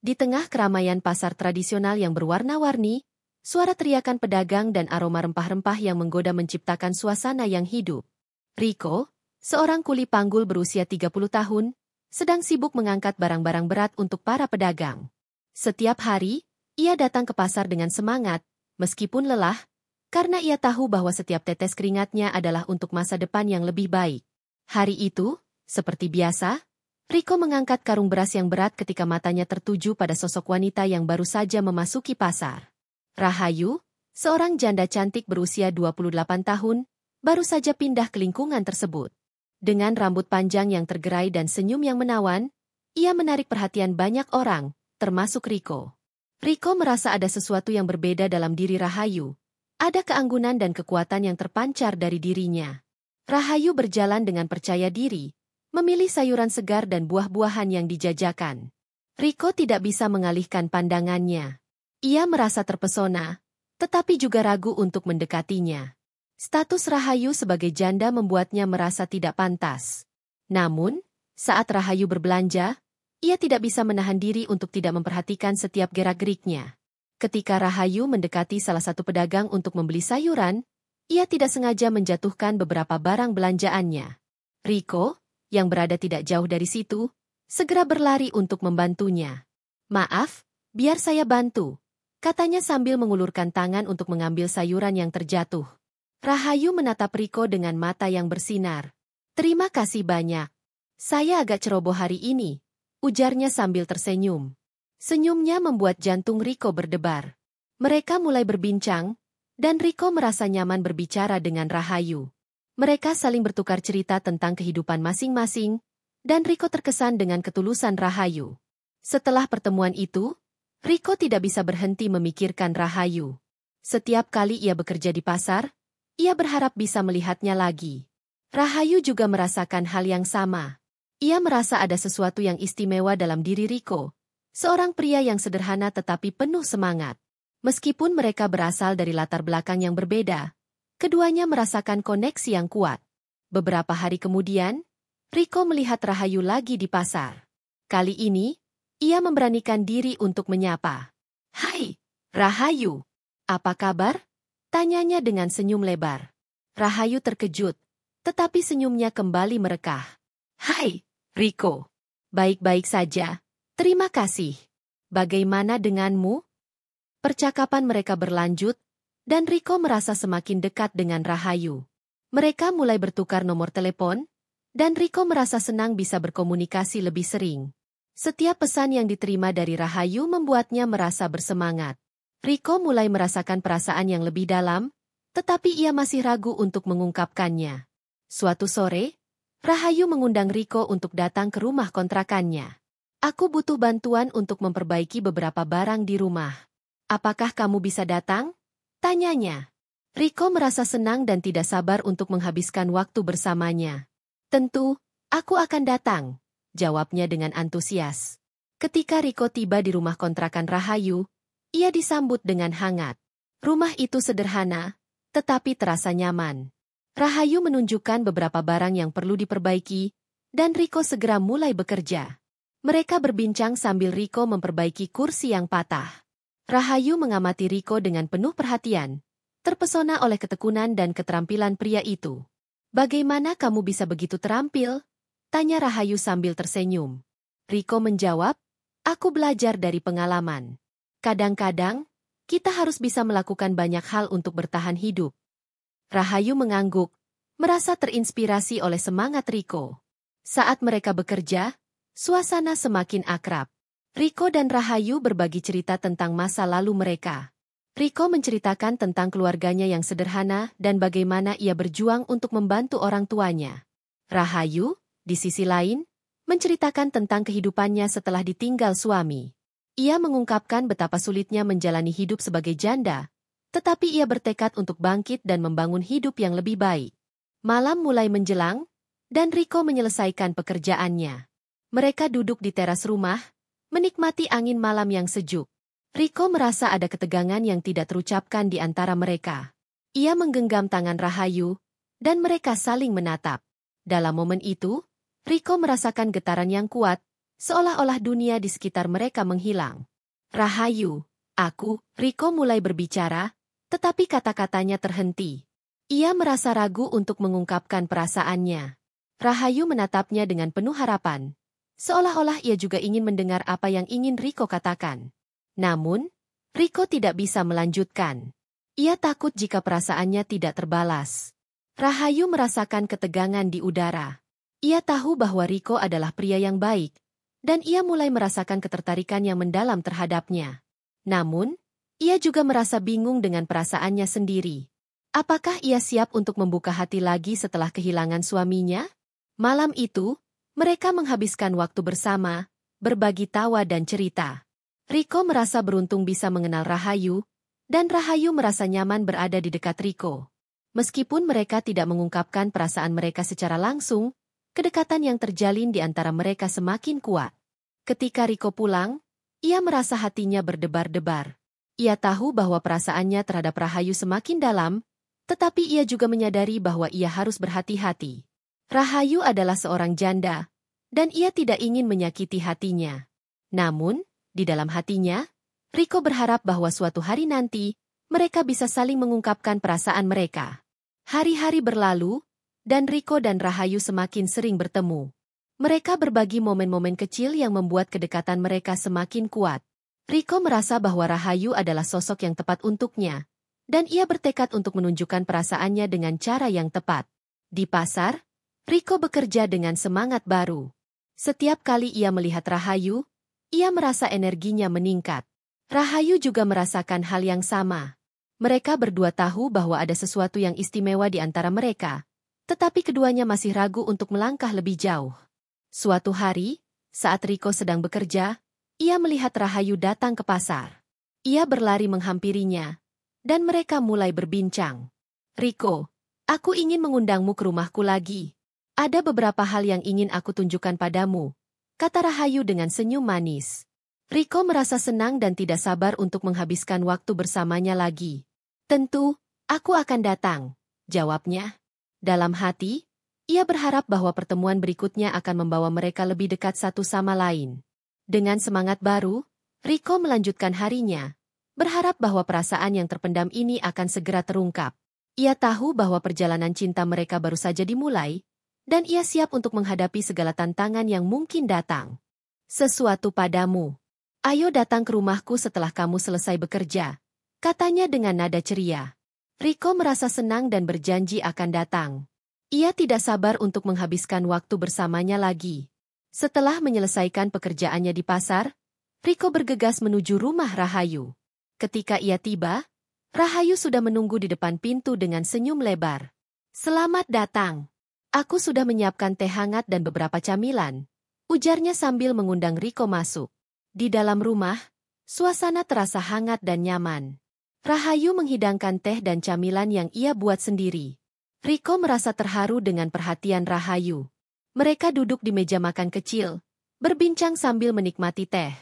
Di tengah keramaian pasar tradisional yang berwarna-warni, suara teriakan pedagang dan aroma rempah-rempah yang menggoda menciptakan suasana yang hidup. Rico, seorang kuli panggul berusia 30 tahun, sedang sibuk mengangkat barang-barang berat untuk para pedagang. Setiap hari, ia datang ke pasar dengan semangat, meskipun lelah, karena ia tahu bahwa setiap tetes keringatnya adalah untuk masa depan yang lebih baik. Hari itu, seperti biasa, Rico mengangkat karung beras yang berat ketika matanya tertuju pada sosok wanita yang baru saja memasuki pasar. Rahayu, seorang janda cantik berusia 28 tahun, baru saja pindah ke lingkungan tersebut. Dengan rambut panjang yang tergerai dan senyum yang menawan, ia menarik perhatian banyak orang, termasuk Rico. Rico merasa ada sesuatu yang berbeda dalam diri Rahayu. Ada keanggunan dan kekuatan yang terpancar dari dirinya. Rahayu berjalan dengan percaya diri, memilih sayuran segar dan buah-buahan yang dijajakan. Rico tidak bisa mengalihkan pandangannya. Ia merasa terpesona, tetapi juga ragu untuk mendekatinya. Status Rahayu sebagai janda membuatnya merasa tidak pantas. Namun, saat Rahayu berbelanja, ia tidak bisa menahan diri untuk tidak memperhatikan setiap gerak-geriknya. Ketika Rahayu mendekati salah satu pedagang untuk membeli sayuran, ia tidak sengaja menjatuhkan beberapa barang belanjaannya. Rico, yang berada tidak jauh dari situ, segera berlari untuk membantunya. "Maaf, biar saya bantu," katanya sambil mengulurkan tangan untuk mengambil sayuran yang terjatuh. Rahayu menatap Rico dengan mata yang bersinar. "Terima kasih banyak. Saya agak ceroboh hari ini," ujarnya sambil tersenyum. Senyumnya membuat jantung Rico berdebar. Mereka mulai berbincang, dan Rico merasa nyaman berbicara dengan Rahayu. Mereka saling bertukar cerita tentang kehidupan masing-masing, dan Rico terkesan dengan ketulusan Rahayu. Setelah pertemuan itu, Rico tidak bisa berhenti memikirkan Rahayu. Setiap kali ia bekerja di pasar, ia berharap bisa melihatnya lagi. Rahayu juga merasakan hal yang sama. Ia merasa ada sesuatu yang istimewa dalam diri Rico, seorang pria yang sederhana tetapi penuh semangat. Meskipun mereka berasal dari latar belakang yang berbeda, keduanya merasakan koneksi yang kuat. Beberapa hari kemudian, Rico melihat Rahayu lagi di pasar. Kali ini, ia memberanikan diri untuk menyapa. "Hai, Rahayu. Apa kabar?" tanyanya dengan senyum lebar. Rahayu terkejut, tetapi senyumnya kembali merekah. "Hai, Rico. Baik-baik saja. Terima kasih. Bagaimana denganmu?" Percakapan mereka berlanjut, dan Rico merasa semakin dekat dengan Rahayu. Mereka mulai bertukar nomor telepon, dan Rico merasa senang bisa berkomunikasi lebih sering. Setiap pesan yang diterima dari Rahayu membuatnya merasa bersemangat. Rico mulai merasakan perasaan yang lebih dalam, tetapi ia masih ragu untuk mengungkapkannya. Suatu sore, Rahayu mengundang Rico untuk datang ke rumah kontrakannya. "Aku butuh bantuan untuk memperbaiki beberapa barang di rumah. Apakah kamu bisa datang?" tanyanya. Rico merasa senang dan tidak sabar untuk menghabiskan waktu bersamanya. "Tentu, aku akan datang," jawabnya dengan antusias. Ketika Rico tiba di rumah kontrakan Rahayu, ia disambut dengan hangat. Rumah itu sederhana, tetapi terasa nyaman. Rahayu menunjukkan beberapa barang yang perlu diperbaiki, dan Rico segera mulai bekerja. Mereka berbincang sambil Rico memperbaiki kursi yang patah. Rahayu mengamati Rico dengan penuh perhatian, terpesona oleh ketekunan dan keterampilan pria itu. "Bagaimana kamu bisa begitu terampil?" tanya Rahayu sambil tersenyum. Rico menjawab, "Aku belajar dari pengalaman. Kadang-kadang, kita harus bisa melakukan banyak hal untuk bertahan hidup." Rahayu mengangguk, merasa terinspirasi oleh semangat Rico. Saat mereka bekerja, suasana semakin akrab. Rico dan Rahayu berbagi cerita tentang masa lalu mereka. Rico menceritakan tentang keluarganya yang sederhana dan bagaimana ia berjuang untuk membantu orang tuanya. Rahayu, di sisi lain, menceritakan tentang kehidupannya setelah ditinggal suami. Ia mengungkapkan betapa sulitnya menjalani hidup sebagai janda, tetapi ia bertekad untuk bangkit dan membangun hidup yang lebih baik. Malam mulai menjelang, dan Rico menyelesaikan pekerjaannya. Mereka duduk di teras rumah, menikmati angin malam yang sejuk. Rico merasa ada ketegangan yang tidak terucapkan di antara mereka. Ia menggenggam tangan Rahayu, dan mereka saling menatap. Dalam momen itu, Rico merasakan getaran yang kuat, seolah-olah dunia di sekitar mereka menghilang. Rahayu, Riko mulai berbicara, tetapi kata-katanya terhenti. Ia merasa ragu untuk mengungkapkan perasaannya. Rahayu menatapnya dengan penuh harapan, seolah-olah ia juga ingin mendengar apa yang ingin Riko katakan. Namun, Riko tidak bisa melanjutkan. Ia takut jika perasaannya tidak terbalas. Rahayu merasakan ketegangan di udara. Ia tahu bahwa Riko adalah pria yang baik, dan ia mulai merasakan ketertarikan yang mendalam terhadapnya. Namun, ia juga merasa bingung dengan perasaannya sendiri. Apakah ia siap untuk membuka hati lagi setelah kehilangan suaminya? Malam itu, mereka menghabiskan waktu bersama, berbagi tawa dan cerita. Riko merasa beruntung bisa mengenal Rahayu, dan Rahayu merasa nyaman berada di dekat Riko. Meskipun mereka tidak mengungkapkan perasaan mereka secara langsung, kedekatan yang terjalin di antara mereka semakin kuat. Ketika Riko pulang, ia merasa hatinya berdebar-debar. Ia tahu bahwa perasaannya terhadap Rahayu semakin dalam, tetapi ia juga menyadari bahwa ia harus berhati-hati. Rahayu adalah seorang janda, dan ia tidak ingin menyakiti hatinya. Namun, di dalam hatinya, Riko berharap bahwa suatu hari nanti, mereka bisa saling mengungkapkan perasaan mereka. Hari-hari berlalu, dan Riko dan Rahayu semakin sering bertemu. Mereka berbagi momen-momen kecil yang membuat kedekatan mereka semakin kuat. Riko merasa bahwa Rahayu adalah sosok yang tepat untuknya, dan ia bertekad untuk menunjukkan perasaannya dengan cara yang tepat. Di pasar, Riko bekerja dengan semangat baru. Setiap kali ia melihat Rahayu, ia merasa energinya meningkat. Rahayu juga merasakan hal yang sama. Mereka berdua tahu bahwa ada sesuatu yang istimewa di antara mereka, tetapi keduanya masih ragu untuk melangkah lebih jauh. Suatu hari, saat Riko sedang bekerja, ia melihat Rahayu datang ke pasar. Ia berlari menghampirinya, dan mereka mulai berbincang. Riko, aku ingin mengundangmu ke rumahku lagi. Ada beberapa hal yang ingin aku tunjukkan padamu, kata Rahayu dengan senyum manis. Riko merasa senang dan tidak sabar untuk menghabiskan waktu bersamanya lagi. Tentu, aku akan datang, jawabnya. Dalam hati, ia berharap bahwa pertemuan berikutnya akan membawa mereka lebih dekat satu sama lain. Dengan semangat baru, Riko melanjutkan harinya, berharap bahwa perasaan yang terpendam ini akan segera terungkap. Ia tahu bahwa perjalanan cinta mereka baru saja dimulai, dan ia siap untuk menghadapi segala tantangan yang mungkin datang. Sesuatu padamu. Ayo datang ke rumahku setelah kamu selesai bekerja, katanya dengan nada ceria. Riko merasa senang dan berjanji akan datang. Ia tidak sabar untuk menghabiskan waktu bersamanya lagi. Setelah menyelesaikan pekerjaannya di pasar, Riko bergegas menuju rumah Rahayu. Ketika ia tiba, Rahayu sudah menunggu di depan pintu dengan senyum lebar. Selamat datang. Aku sudah menyiapkan teh hangat dan beberapa camilan, ujarnya sambil mengundang Riko masuk. Di dalam rumah, suasana terasa hangat dan nyaman. Rahayu menghidangkan teh dan camilan yang ia buat sendiri. Riko merasa terharu dengan perhatian Rahayu. Mereka duduk di meja makan kecil, berbincang sambil menikmati teh.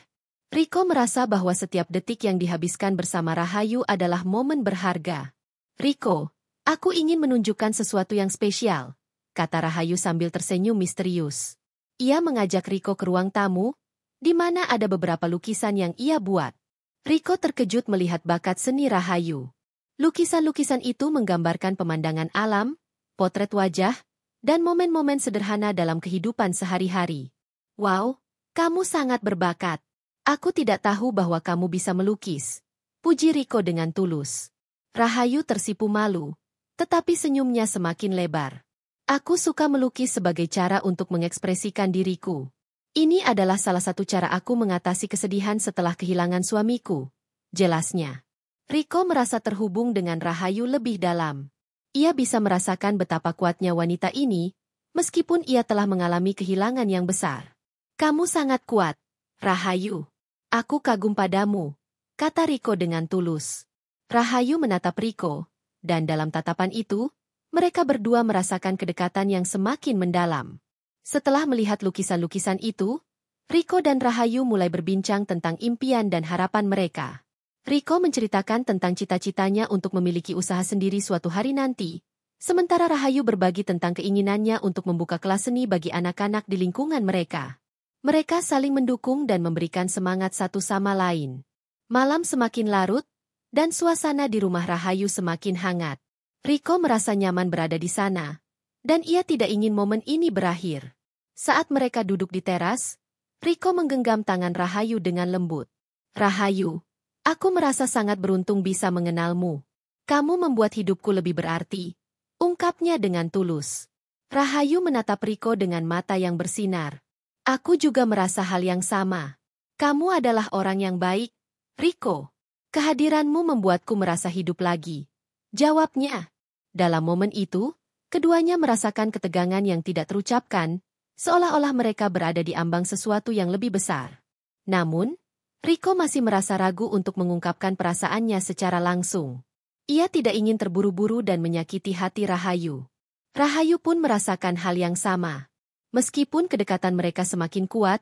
Riko merasa bahwa setiap detik yang dihabiskan bersama Rahayu adalah momen berharga. Riko, aku ingin menunjukkan sesuatu yang spesial, kata Rahayu sambil tersenyum misterius. Ia mengajak Riko ke ruang tamu, di mana ada beberapa lukisan yang ia buat. Riko terkejut melihat bakat seni Rahayu. Lukisan-lukisan itu menggambarkan pemandangan alam, potret wajah, dan momen-momen sederhana dalam kehidupan sehari-hari. Wow, kamu sangat berbakat. Aku tidak tahu bahwa kamu bisa melukis, puji Riko dengan tulus. Rahayu tersipu malu, tetapi senyumnya semakin lebar. Aku suka melukis sebagai cara untuk mengekspresikan diriku. Ini adalah salah satu cara aku mengatasi kesedihan setelah kehilangan suamiku, jelasnya. Riko merasa terhubung dengan Rahayu lebih dalam. Ia bisa merasakan betapa kuatnya wanita ini, meskipun ia telah mengalami kehilangan yang besar. Kamu sangat kuat, Rahayu. Aku kagum padamu, kata Riko dengan tulus. Rahayu menatap Riko, dan dalam tatapan itu, mereka berdua merasakan kedekatan yang semakin mendalam. Setelah melihat lukisan-lukisan itu, Riko dan Rahayu mulai berbincang tentang impian dan harapan mereka. Riko menceritakan tentang cita-citanya untuk memiliki usaha sendiri suatu hari nanti, sementara Rahayu berbagi tentang keinginannya untuk membuka kelas seni bagi anak-anak di lingkungan mereka. Mereka saling mendukung dan memberikan semangat satu sama lain. Malam semakin larut, dan suasana di rumah Rahayu semakin hangat. Riko merasa nyaman berada di sana, dan ia tidak ingin momen ini berakhir. Saat mereka duduk di teras, Riko menggenggam tangan Rahayu dengan lembut. Rahayu, aku merasa sangat beruntung bisa mengenalmu. Kamu membuat hidupku lebih berarti, ungkapnya dengan tulus. Rahayu menatap Riko dengan mata yang bersinar. Aku juga merasa hal yang sama. Kamu adalah orang yang baik, Riko. Kehadiranmu membuatku merasa hidup lagi. Jawabnya. Dalam momen itu, keduanya merasakan ketegangan yang tidak terucapkan, seolah-olah mereka berada di ambang sesuatu yang lebih besar. Namun, Riko masih merasa ragu untuk mengungkapkan perasaannya secara langsung. Ia tidak ingin terburu-buru dan menyakiti hati Rahayu. Rahayu pun merasakan hal yang sama. Meskipun kedekatan mereka semakin kuat,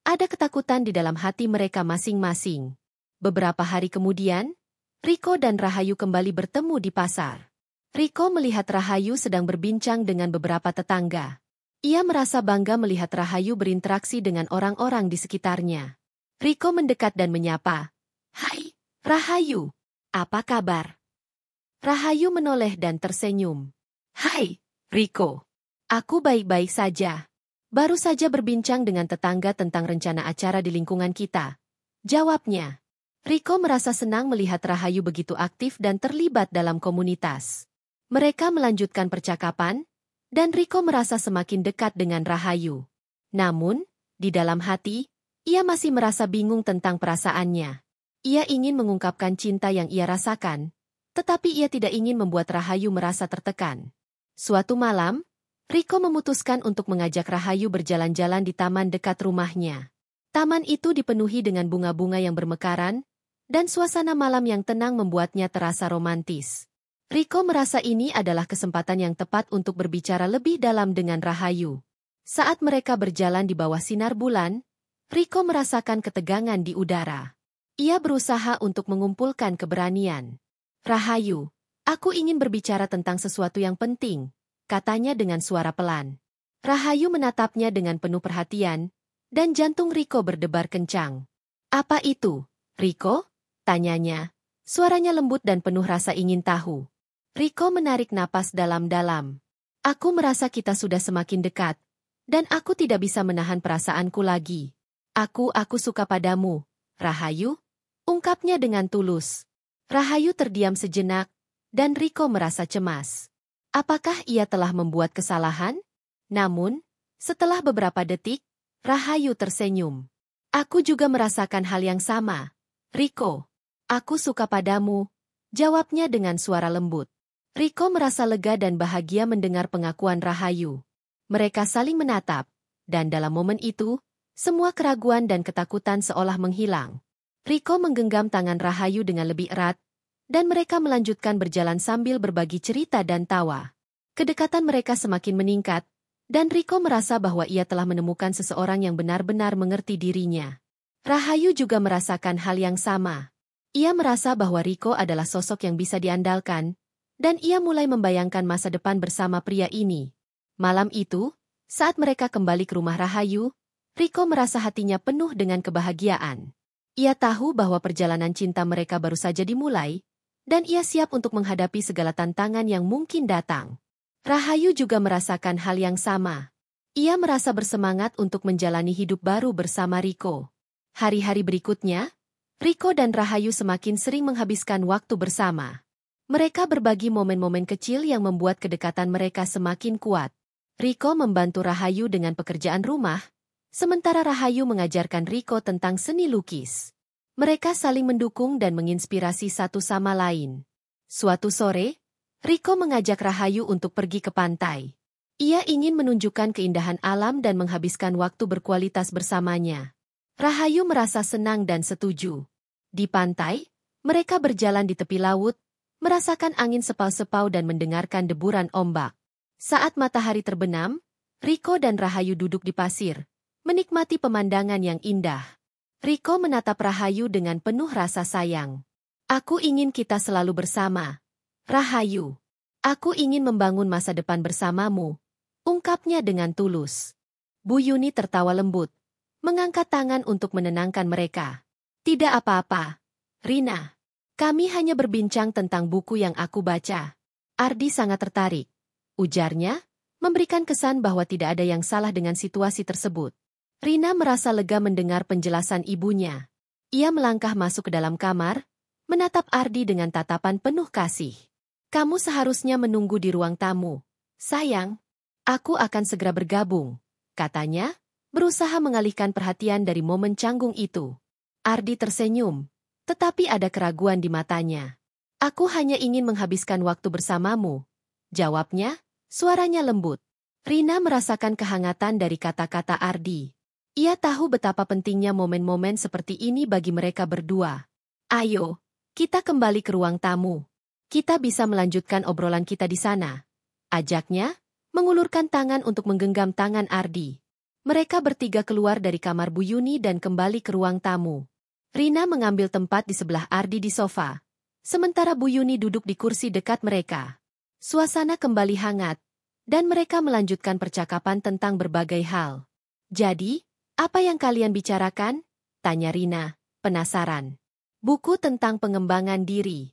ada ketakutan di dalam hati mereka masing-masing. Beberapa hari kemudian, Riko dan Rahayu kembali bertemu di pasar. Riko melihat Rahayu sedang berbincang dengan beberapa tetangga. Ia merasa bangga melihat Rahayu berinteraksi dengan orang-orang di sekitarnya. Riko mendekat dan menyapa. Hai, Rahayu. Apa kabar? Rahayu menoleh dan tersenyum. Hai, Riko. Aku baik-baik saja. Baru saja berbincang dengan tetangga tentang rencana acara di lingkungan kita. Jawabnya. Riko merasa senang melihat Rahayu begitu aktif dan terlibat dalam komunitas. Mereka melanjutkan percakapan, dan Riko merasa semakin dekat dengan Rahayu. Namun, di dalam hati, ia masih merasa bingung tentang perasaannya. Ia ingin mengungkapkan cinta yang ia rasakan, tetapi ia tidak ingin membuat Rahayu merasa tertekan. Suatu malam, Riko memutuskan untuk mengajak Rahayu berjalan-jalan di taman dekat rumahnya. Taman itu dipenuhi dengan bunga-bunga yang bermekaran, dan suasana malam yang tenang membuatnya terasa romantis. Riko merasa ini adalah kesempatan yang tepat untuk berbicara lebih dalam dengan Rahayu. Saat mereka berjalan di bawah sinar bulan, Riko merasakan ketegangan di udara. Ia berusaha untuk mengumpulkan keberanian. Rahayu, aku ingin berbicara tentang sesuatu yang penting, katanya dengan suara pelan. Rahayu menatapnya dengan penuh perhatian, dan jantung Riko berdebar kencang. Apa itu, Riko? Tanyanya. Suaranya lembut dan penuh rasa ingin tahu. Riko menarik napas dalam-dalam. Aku merasa kita sudah semakin dekat, dan aku tidak bisa menahan perasaanku lagi. Aku suka padamu, Rahayu, ungkapnya dengan tulus. Rahayu terdiam sejenak, dan Riko merasa cemas. Apakah ia telah membuat kesalahan? Namun, setelah beberapa detik, Rahayu tersenyum. Aku juga merasakan hal yang sama. Riko, aku suka padamu, jawabnya dengan suara lembut. Riko merasa lega dan bahagia mendengar pengakuan Rahayu. Mereka saling menatap, dan dalam momen itu, semua keraguan dan ketakutan seolah menghilang. Riko menggenggam tangan Rahayu dengan lebih erat, dan mereka melanjutkan berjalan sambil berbagi cerita dan tawa. Kedekatan mereka semakin meningkat, dan Riko merasa bahwa ia telah menemukan seseorang yang benar-benar mengerti dirinya. Rahayu juga merasakan hal yang sama. Ia merasa bahwa Riko adalah sosok yang bisa diandalkan, dan ia mulai membayangkan masa depan bersama pria ini. Malam itu, saat mereka kembali ke rumah Rahayu, Riko merasa hatinya penuh dengan kebahagiaan. Ia tahu bahwa perjalanan cinta mereka baru saja dimulai, dan ia siap untuk menghadapi segala tantangan yang mungkin datang. Rahayu juga merasakan hal yang sama. Ia merasa bersemangat untuk menjalani hidup baru bersama Riko. Hari-hari berikutnya, Riko dan Rahayu semakin sering menghabiskan waktu bersama. Mereka berbagi momen-momen kecil yang membuat kedekatan mereka semakin kuat. Riko membantu Rahayu dengan pekerjaan rumah, sementara Rahayu mengajarkan Riko tentang seni lukis. Mereka saling mendukung dan menginspirasi satu sama lain. Suatu sore, Riko mengajak Rahayu untuk pergi ke pantai. Ia ingin menunjukkan keindahan alam dan menghabiskan waktu berkualitas bersamanya. Rahayu merasa senang dan setuju. Di pantai, mereka berjalan di tepi laut, merasakan angin sepau-sepau dan mendengarkan deburan ombak. Saat matahari terbenam, Riko dan Rahayu duduk di pasir, menikmati pemandangan yang indah. Riko menatap Rahayu dengan penuh rasa sayang. Aku ingin kita selalu bersama. Rahayu, aku ingin membangun masa depan bersamamu, ungkapnya dengan tulus. Bu Yuni tertawa lembut. mengangkat tangan untuk menenangkan mereka. Tidak apa-apa, Rina. Kami hanya berbincang tentang buku yang aku baca. Ardi sangat tertarik. Ujarnya, memberikan kesan bahwa tidak ada yang salah dengan situasi tersebut. Rina merasa lega mendengar penjelasan ibunya. Ia melangkah masuk ke dalam kamar, menatap Ardi dengan tatapan penuh kasih. Kamu seharusnya menunggu di ruang tamu. Sayang, aku akan segera bergabung, katanya, berusaha mengalihkan perhatian dari momen canggung itu. Ardi tersenyum, tetapi ada keraguan di matanya. Aku hanya ingin menghabiskan waktu bersamamu, jawabnya, suaranya lembut. Rina merasakan kehangatan dari kata-kata Ardi. Ia tahu betapa pentingnya momen-momen seperti ini bagi mereka berdua. Ayo, kita kembali ke ruang tamu. Kita bisa melanjutkan obrolan kita di sana, ajaknya, mengulurkan tangan untuk menggenggam tangan Ardi. Mereka bertiga keluar dari kamar Bu Yuni dan kembali ke ruang tamu. Rina mengambil tempat di sebelah Ardi di sofa, sementara Bu Yuni duduk di kursi dekat mereka. Suasana kembali hangat, dan mereka melanjutkan percakapan tentang berbagai hal. Jadi, apa yang kalian bicarakan? Tanya Rina, penasaran. Buku tentang pengembangan diri.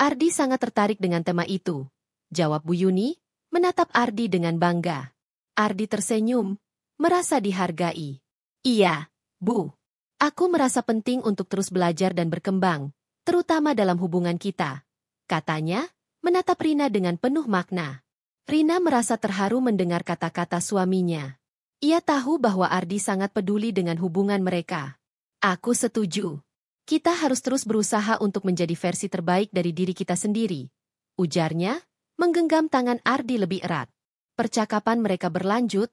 Ardi sangat tertarik dengan tema itu. Jawab Bu Yuni, menatap Ardi dengan bangga. Ardi tersenyum, merasa dihargai. Iya, Bu. Aku merasa penting untuk terus belajar dan berkembang, terutama dalam hubungan kita, katanya, menatap Rina dengan penuh makna. Rina merasa terharu mendengar kata-kata suaminya. Ia tahu bahwa Ardi sangat peduli dengan hubungan mereka. Aku setuju. Kita harus terus berusaha untuk menjadi versi terbaik dari diri kita sendiri, ujarnya, menggenggam tangan Ardi lebih erat. Percakapan mereka berlanjut,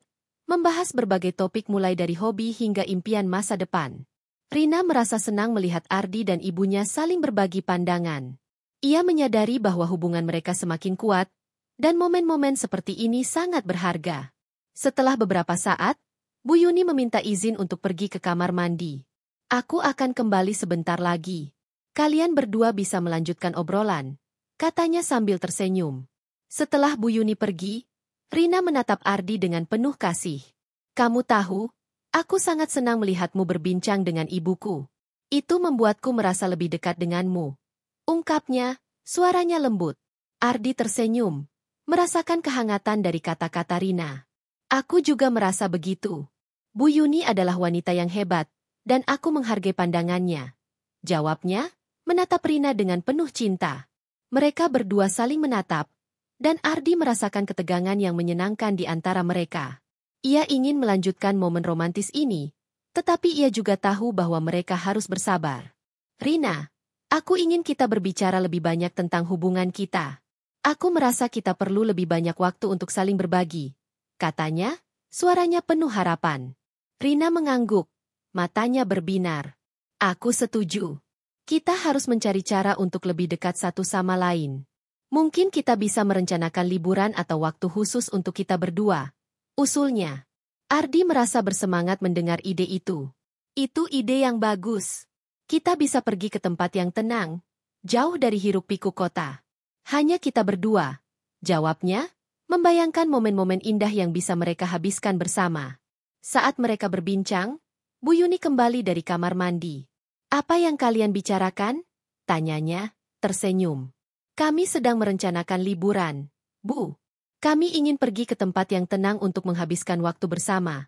membahas berbagai topik mulai dari hobi hingga impian masa depan. Rina merasa senang melihat Ardi dan ibunya saling berbagi pandangan. Ia menyadari bahwa hubungan mereka semakin kuat, dan momen-momen seperti ini sangat berharga. Setelah beberapa saat, Bu Yuni meminta izin untuk pergi ke kamar mandi. Aku akan kembali sebentar lagi. Kalian berdua bisa melanjutkan obrolan, katanya sambil tersenyum. Setelah Bu Yuni pergi, Rina menatap Ardi dengan penuh kasih. Kamu tahu, aku sangat senang melihatmu berbincang dengan ibuku. Itu membuatku merasa lebih dekat denganmu. Ungkapnya, suaranya lembut. Ardi tersenyum, merasakan kehangatan dari kata-kata Rina. Aku juga merasa begitu. Bu Yuni adalah wanita yang hebat, dan aku menghargai pandangannya. Jawabnya, menatap Rina dengan penuh cinta. Mereka berdua saling menatap, dan Ardi merasakan ketegangan yang menyenangkan di antara mereka. Ia ingin melanjutkan momen romantis ini, tetapi ia juga tahu bahwa mereka harus bersabar. Rina, aku ingin kita berbicara lebih banyak tentang hubungan kita. Aku merasa kita perlu lebih banyak waktu untuk saling berbagi, katanya, suaranya penuh harapan. Rina mengangguk, matanya berbinar. Aku setuju. Kita harus mencari cara untuk lebih dekat satu sama lain. Mungkin kita bisa merencanakan liburan atau waktu khusus untuk kita berdua, usulnya. Ardi merasa bersemangat mendengar ide itu. Itu ide yang bagus. Kita bisa pergi ke tempat yang tenang, jauh dari hiruk-pikuk kota. Hanya kita berdua, jawabnya, membayangkan momen-momen indah yang bisa mereka habiskan bersama. Saat mereka berbincang, Bu Yuni kembali dari kamar mandi. Apa yang kalian bicarakan? Tanyanya, tersenyum. Kami sedang merencanakan liburan, Bu. Kami ingin pergi ke tempat yang tenang untuk menghabiskan waktu bersama.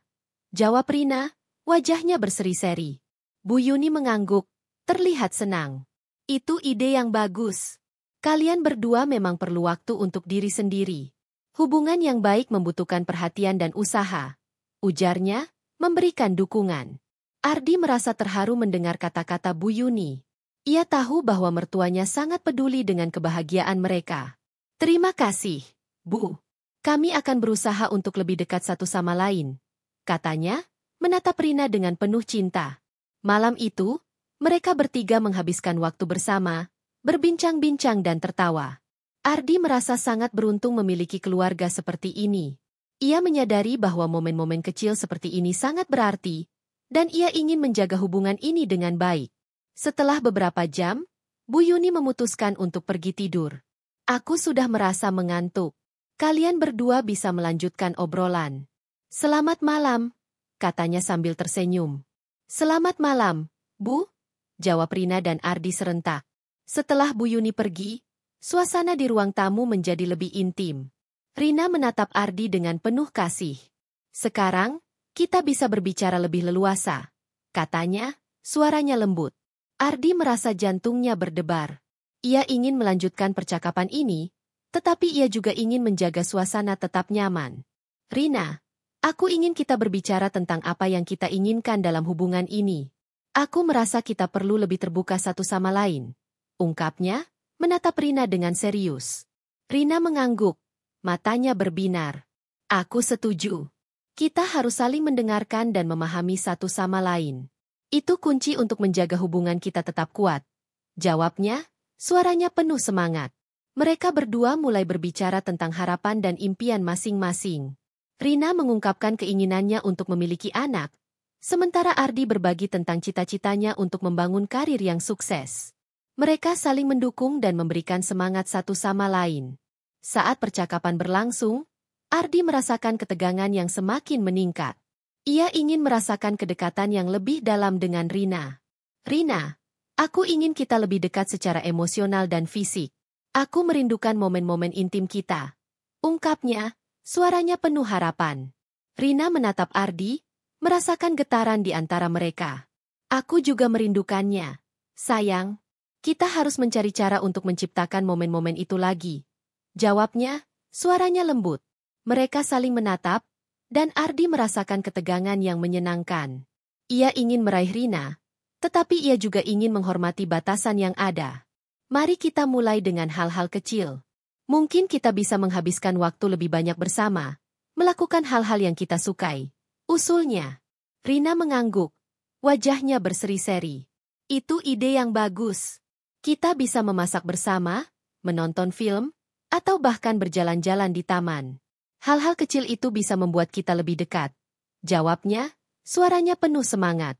Jawab Rina, wajahnya berseri-seri. Bu Yuni mengangguk, terlihat senang. Itu ide yang bagus. Kalian berdua memang perlu waktu untuk diri sendiri. Hubungan yang baik membutuhkan perhatian dan usaha, ujarnya, memberikan dukungan. Ardi merasa terharu mendengar kata-kata Bu Yuni. Ia tahu bahwa mertuanya sangat peduli dengan kebahagiaan mereka. Terima kasih, Bu. Kami akan berusaha untuk lebih dekat satu sama lain, katanya, menatap Rina dengan penuh cinta. Malam itu, mereka bertiga menghabiskan waktu bersama, berbincang-bincang dan tertawa. Ardi merasa sangat beruntung memiliki keluarga seperti ini. Ia menyadari bahwa momen-momen kecil seperti ini sangat berarti, dan ia ingin menjaga hubungan ini dengan baik. Setelah beberapa jam, Bu Yuni memutuskan untuk pergi tidur. Aku sudah merasa mengantuk. Kalian berdua bisa melanjutkan obrolan. Selamat malam, katanya sambil tersenyum. Selamat malam, Bu, jawab Rina dan Ardi serentak. Setelah Bu Yuni pergi, suasana di ruang tamu menjadi lebih intim. Rina menatap Ardi dengan penuh kasih. Sekarang, kita bisa berbicara lebih leluasa, katanya, suaranya lembut. Ardi merasa jantungnya berdebar. Ia ingin melanjutkan percakapan ini, tetapi ia juga ingin menjaga suasana tetap nyaman. Rina, aku ingin kita berbicara tentang apa yang kita inginkan dalam hubungan ini. Aku merasa kita perlu lebih terbuka satu sama lain, ungkapnya, menatap Rina dengan serius. Rina mengangguk. Matanya berbinar. Aku setuju. Kita harus saling mendengarkan dan memahami satu sama lain. Itu kunci untuk menjaga hubungan kita tetap kuat. Jawabnya, suaranya penuh semangat. Mereka berdua mulai berbicara tentang harapan dan impian masing-masing. Rina mengungkapkan keinginannya untuk memiliki anak, sementara Ardi berbagi tentang cita-citanya untuk membangun karir yang sukses. Mereka saling mendukung dan memberikan semangat satu sama lain. Saat percakapan berlangsung, Ardi merasakan ketegangan yang semakin meningkat. Ia ingin merasakan kedekatan yang lebih dalam dengan Rina. Rina, aku ingin kita lebih dekat secara emosional dan fisik. Aku merindukan momen-momen intim kita, ungkapnya, suaranya penuh harapan. Rina menatap Ardi, merasakan getaran di antara mereka. Aku juga merindukannya. Sayang, kita harus mencari cara untuk menciptakan momen-momen itu lagi. Jawabnya, suaranya lembut. Mereka saling menatap, dan Ardi merasakan ketegangan yang menyenangkan. Ia ingin meraih Rina, tetapi ia juga ingin menghormati batasan yang ada. Mari kita mulai dengan hal-hal kecil. Mungkin kita bisa menghabiskan waktu lebih banyak bersama, melakukan hal-hal yang kita sukai. Usulnya. Rina mengangguk. Wajahnya berseri-seri. Itu ide yang bagus. Kita bisa memasak bersama, menonton film, atau bahkan berjalan-jalan di taman. Hal-hal kecil itu bisa membuat kita lebih dekat. Jawabnya, suaranya penuh semangat.